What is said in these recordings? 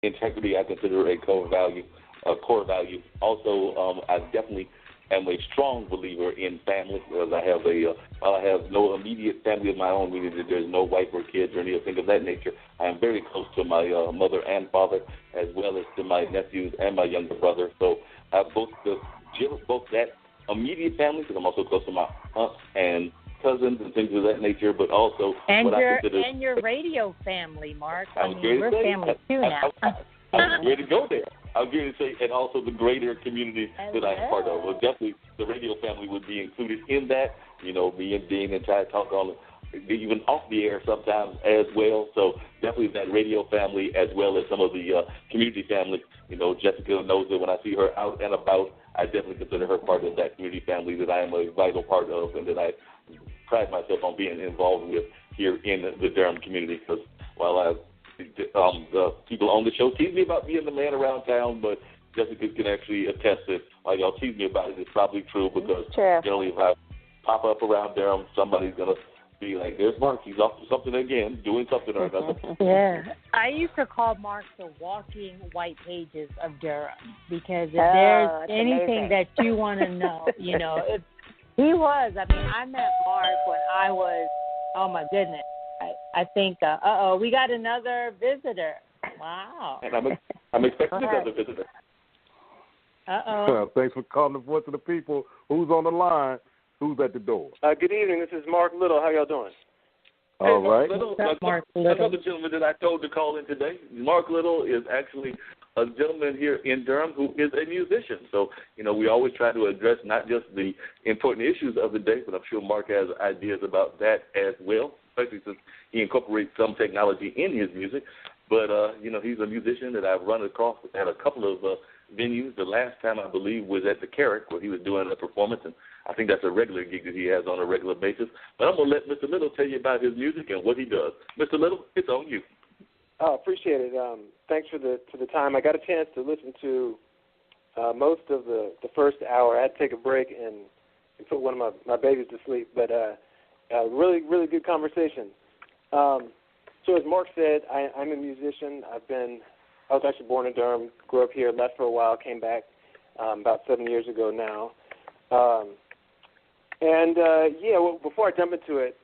integrity I consider a core value. Also, I definitely am a strong believer in family because I have no immediate family of my own, meaning that there's no wife or kids or anything of that nature. I am very close to my mother and father, as well as to my nephews and my younger brother. So I have both that immediate family, because I'm also close to my aunts and cousins and things of that nature, but also and your radio family, Mark. I mean, we're family too now. I'm ready to go there. I was going to say, and also the greater community that I'm part of. Well, definitely the radio family would be included in that. You know, me and Dean and try to talk on even off the air sometimes as well. So definitely that radio family as well as some of the community family. You know, Jessica knows that when I see her out and about, I definitely consider her part of that community family that I am a vital part of and that I pride myself on being involved with here in the Durham community. Because while the people on the show tease me about being the man around town, but Jessica can actually attest that while y'all tease me about it, it's probably true because generally if I pop up around Durham, somebody's going to be like, there's Mark, he's off to something again, doing something or another. Yeah. I used to call Mark the walking white pages of Durham because if there's anything that you want to know, you know, he was. I mean, I met Mark when I was, oh, my goodness. I think, we got another visitor. Wow. And I'm expecting another visitor. Thanks for calling the voice of the people. Who's on the line? Who's at the door? Good evening. This is Mark Little. How y'all doing? All right. Mark Little. Another gentleman that I told to call in today. Mark Little is actually a gentleman here in Durham who is a musician. So, you know, we always try to address not just the important issues of the day, but I'm sure Mark has ideas about that as well, especially since he incorporates some technology in his music. But, you know, he's a musician that I've run across at a couple of venues. The last time, I believe, was at the Carrick where he was doing a performance, and I think that's a regular gig that he has on a regular basis. But I'm going to let Mr. Little tell you about his music and what he does. Mr. Little, it's on you. Oh, appreciate it. Thanks for the time. I got a chance to listen to most of the first hour. I had to take a break and put one of my babies to sleep, but really, really good conversation. So as Mark said, I'm a musician. I was actually born in Durham, grew up here, left for a while, came back about 7 years ago now. Well, before I jump into it,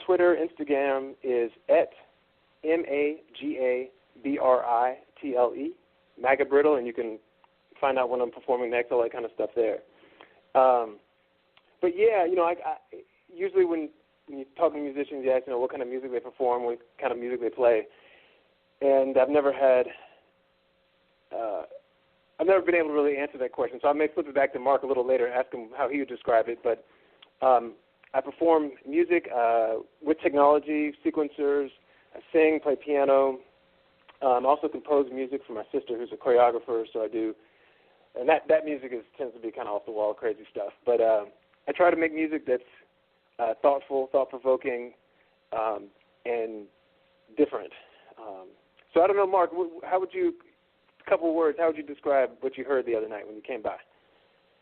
Twitter, Instagram is at MAGABRITLE, Magabrittle, and you can find out when I'm performing next, all that kind of stuff there. But yeah, you know, I usually when you talk to musicians, you ask, you know, what kind of music they perform, what kind of music they play, and I've never been able to really answer that question. So I may flip it back to Mark a little later, ask him how he would describe it. But I perform music with technology, sequencers. I sing, play piano. I also compose music for my sister, who's a choreographer. So I do, and that music tends to be kind of off the wall, crazy stuff. But I try to make music that's thoughtful, thought-provoking, and different. So I don't know, Mark, how would you describe what you heard the other night when you came by?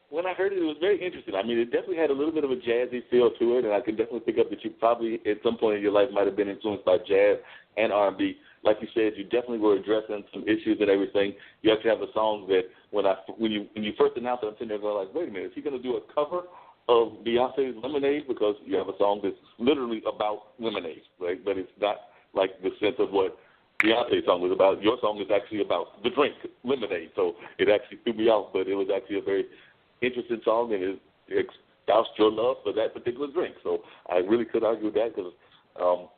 When I heard it, it was very interesting. I mean, it definitely had a little bit of a jazzy feel to it, and I could definitely pick up that you probably at some point in your life might have been influenced by jazz and R&B. Like you said, you definitely were addressing some issues and everything. You actually have a song that when you first announced it, I'm sitting there going like, wait a minute, is he going to do a cover of Beyonce's Lemonade? Because you have a song that's literally about lemonade, right? But it's not like the sense of what Beyonce's song was about. Your song is actually about the drink, lemonade. So it actually threw me off, but it was actually a very interesting song, and it expressed your love for that particular drink. So I really could argue with that because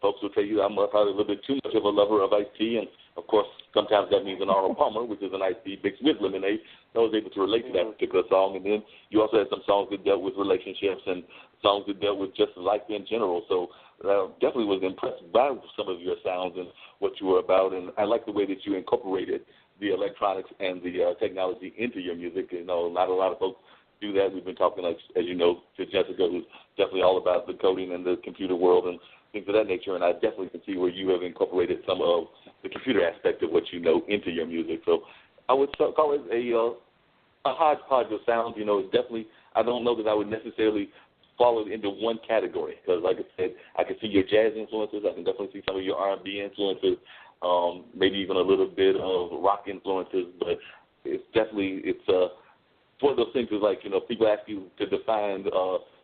folks will tell you I'm probably a little bit too much of a lover of iced tea, and of course sometimes that means an Arnold Palmer, which is an iced tea mixed with lemonade. I was able to relate to that particular song, and then you also had some songs that dealt with relationships and songs that dealt with just life in general. So I definitely was impressed by some of your sounds and what you were about, and I like the way that you incorporated the electronics and the technology into your music. You know, not a lot of folks do that. We've been talking, like, as you know, to Jessica, who's definitely all about the coding and the computer world and things of that nature, and I definitely can see where you have incorporated some of the computer aspect of what you know into your music. So I would call it a hodgepodge of sounds. You know, it's definitely, I don't know that I would necessarily fall it into one category because, like I said, I can see your jazz influences. I can definitely see some of your R&B influences. maybe even a little bit of rock influences, but it's one of those things is like, people ask you to define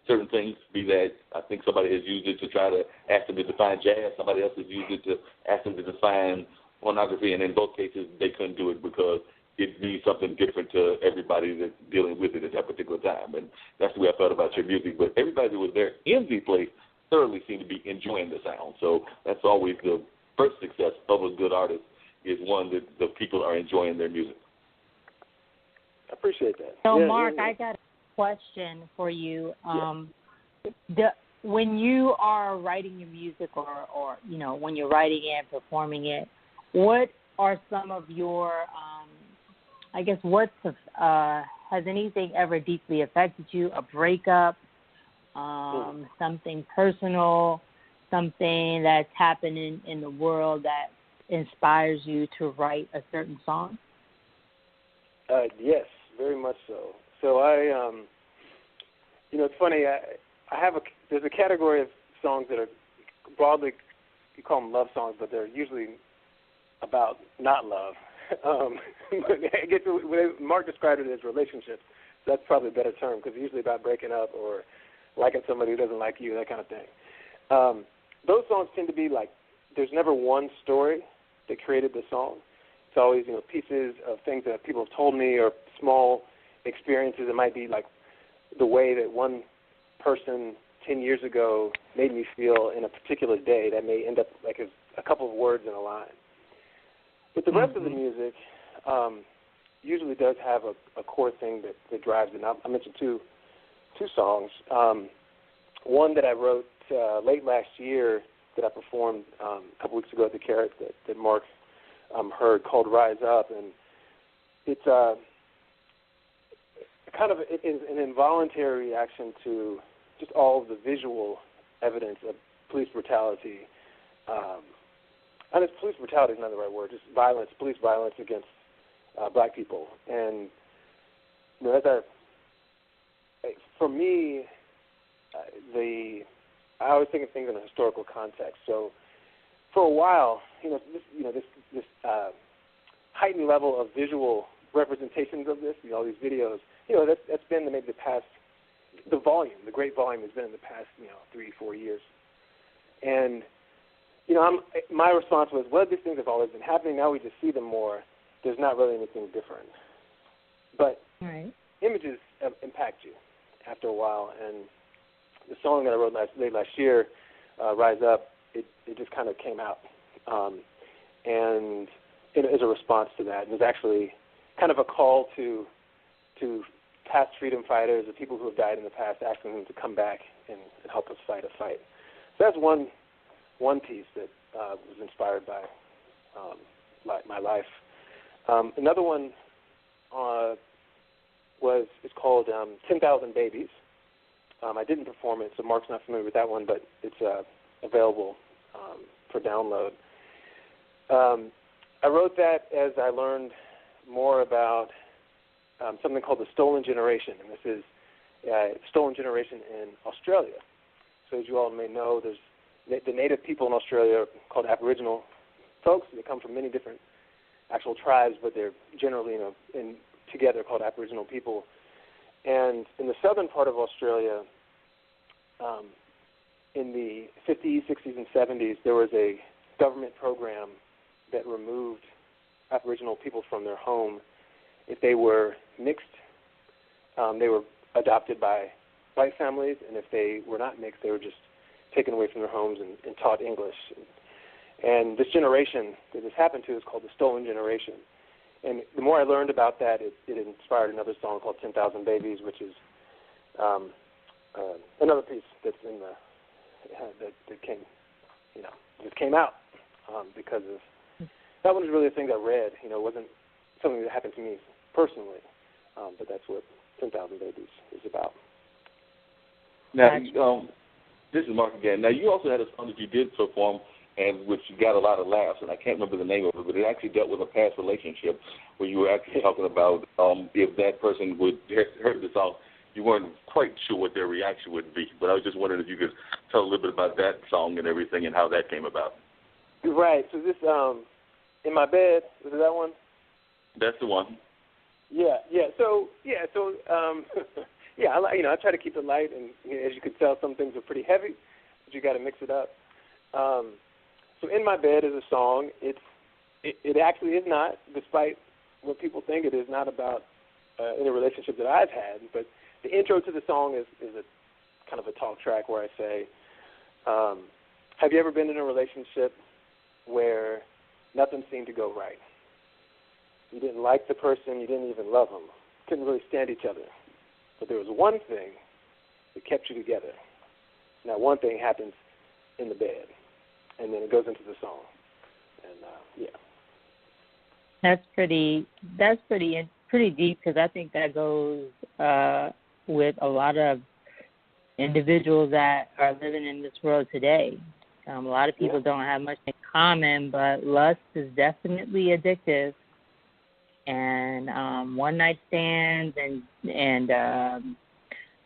certain things, be that I think somebody has used it to try to ask them to define jazz, somebody else has used it to ask them to define pornography, and in both cases they couldn't do it because it means something different to everybody that's dealing with it at that particular time. And that's the way I felt about your music. But everybody that was there in the place thoroughly seemed to be enjoying the sound. So that's always the first success of a good artist, is one that the people are enjoying their music. I appreciate that. So, Mark, I got a question for you. When you are writing your music or when you're writing it and performing it, what are some of your, has anything ever deeply affected you? A breakup, something personal, something that's happening in the world that inspires you to write a certain song? Yes, very much so. So I, it's funny. There's a category of songs that are broadly, you call them love songs, but they're usually about not love. I guess Mark described it as relationships. So that's probably a better term, because it's usually about breaking up or liking somebody who doesn't like you, that kind of thing. Those songs tend to be like, there's never one story that created the song. It's always, pieces of things that people have told me or small experiences. It might be like the way that one person 10 years ago made me feel in a particular day that may end up like a couple of words in a line. But the rest of the music usually does have a core thing that drives it. I mentioned two songs. One that I wrote late last year that I performed a couple weeks ago at the Carrot that Mark heard, called Rise Up. And it's kind of an involuntary reaction to just all of the visual evidence of police brutality. And police brutality is not the right word, just violence, police violence against black people. And for me, I always think of things in a historical context. So for a while, this heightened level of visual representations of this, all these videos, that's been maybe the great volume has been in the past, 3-4 years. And, my response was, well, these things have always been happening. Now we just see them more. There's not really anything different. But images impact you after a while. And the song that I wrote late last year, Rise Up, it just kind of came out. And as a response to that, it was actually kind of a call to past freedom fighters, or people who have died in the past, asking them to come back and help us fight a fight. So that's one piece that was inspired by my life. Another one is called 10,000 Babies. I didn't perform it, so Mark's not familiar with that one, but it's available for download. I wrote that as I learned more about something called the Stolen Generation, and this is Stolen Generation in Australia. So as you all may know, there's the native people in Australia are called Aboriginal folks. They come from many different actual tribes, but they're generally together called Aboriginal people. And in the southern part of Australia, in the 50s, 60s, and 70s, there was a government program that removed Aboriginal people from their home. If they were mixed, they were adopted by white families, and if they were not mixed, they were just taken away from their homes and taught English. And this generation that this happened to is called the Stolen Generation. And the more I learned about that, it inspired another song called 10,000 Babies, which is another piece that's in that came, just came out because of that one was really a thing I read. It wasn't something that happened to me personally, but that's what 10,000 Babies is about. Now, this is Mark again. Now, you also had a song that you did perform, and which got a lot of laughs, and I can't remember the name of it, but it actually dealt with a past relationship where you were actually talking about if that person would heard the song, you weren't quite sure what their reaction would be. But I was just wondering if you could tell a little bit about that song and everything and how that came about. Right. So this In My Bed, was it that one? That's the one. Yeah. So yeah, I try to keep it light, and as you can tell, some things are pretty heavy, but you got to mix it up. So In My Bed is a song. It actually is not, despite what people think, it is not about any relationship that I've had. But the intro to the song is a kind of a talk track where I say, have you ever been in a relationship where nothing seemed to go right? You didn't like the person, you didn't even love them, couldn't really stand each other. But there was one thing that kept you together. And that one thing happens in the bed. And then it goes into the song. And, yeah. That's pretty deep, because I think that goes with a lot of individuals that are living in this world today. A lot of people don't have much in common, but lust is definitely addictive. And one-night stands and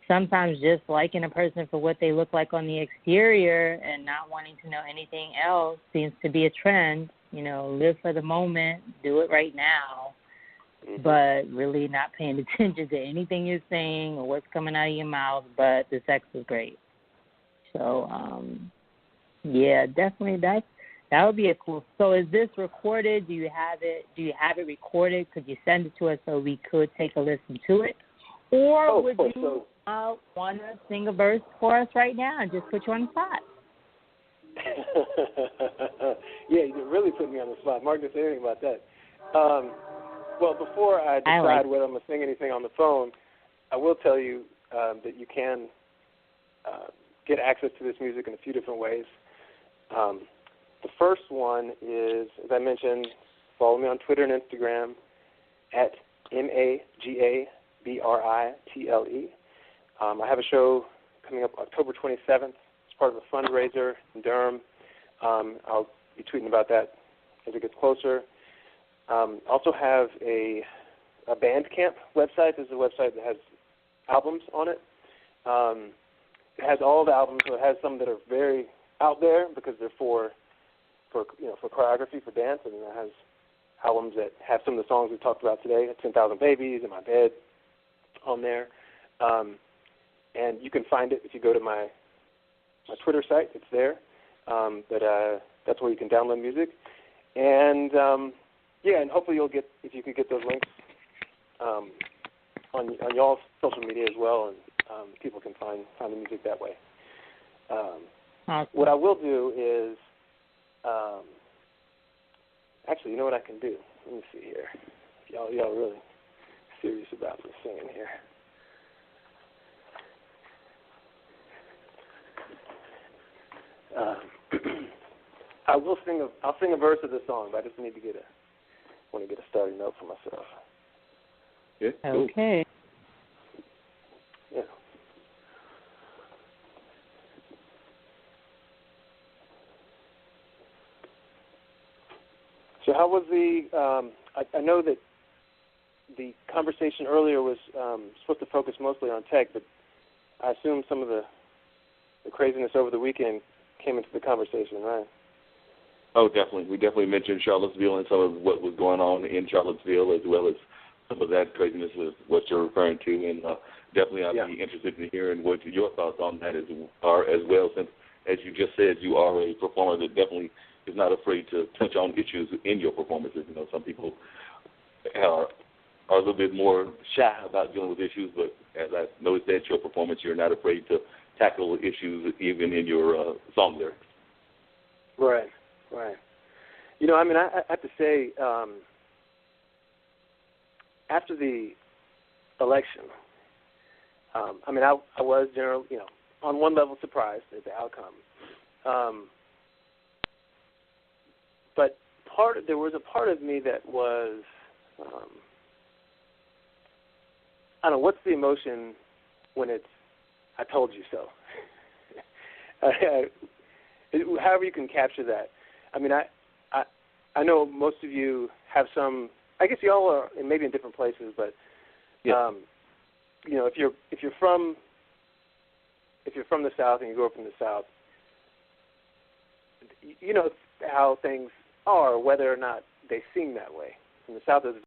sometimes just liking a person for what they look like on the exterior and not wanting to know anything else seems to be a trend. Live for the moment, do it right now, but really not paying attention to anything you're saying or what's coming out of your mouth, but the sex is great. So, yeah, definitely that would be a cool. So is this recorded? Do you have it recorded? Could you send it to us so we could take a listen to it? Or would you want to sing a verse for us right now and just put you on the spot? Yeah, you really put me on the spot. Mark didn't say anything about that. Well, before I decide whether I'm going to sing anything on the phone, I will tell you that you can get access to this music in a few different ways. The first one is, as I mentioned, follow me on Twitter and Instagram at MAGABRITLE. I have a show coming up October 27th. It's part of a fundraiser in Durham. I'll be tweeting about that as it gets closer. Also have a Bandcamp website. This is a website that has albums on it. It has all the albums, so it has some that are very out there because they're for choreography, for dance, and it has albums that have some of the songs we talked about today, 10,000 Babies, In My Bed, on there. And you can find it if you go to my Twitter site. It's there. But that's where you can download music. And, and hopefully if you could get those links on y'all's social media as well, and people can find the music that way. Awesome. What I will do is, actually, you know what I can do? Let me see here. Y'all really serious about me singing here. I'll sing a verse of the song, but I just want to get a starting note for myself. Yeah. Cool. Okay. Yeah. So how was the? I know that the conversation earlier was supposed to focus mostly on tech, but I assume some of the craziness over the weekend came into the conversation, right? Oh, definitely. We definitely mentioned Charlottesville and some of what was going on in Charlottesville, as well as some of that craziness is what you're referring to. And definitely I'd be interested in hearing what your thoughts on that are as well, since, as you just said, you are a performer that definitely is not afraid to touch on issues in your performances. Some people are a little bit more shy about dealing with issues, but as I noticed at your performance, you're not afraid to tackle issues even in your song lyrics. Right. I have to say, after the election, I was generally, on one level surprised at the outcome. But there was a part of me that was, I don't know, what's the emotion when it's, I told you so? However you can capture that. I know most of you have some. I guess you all are maybe in different places, but if you're from the South and you grew up in the South, you know how things are, whether or not they sing that way. In the South, it's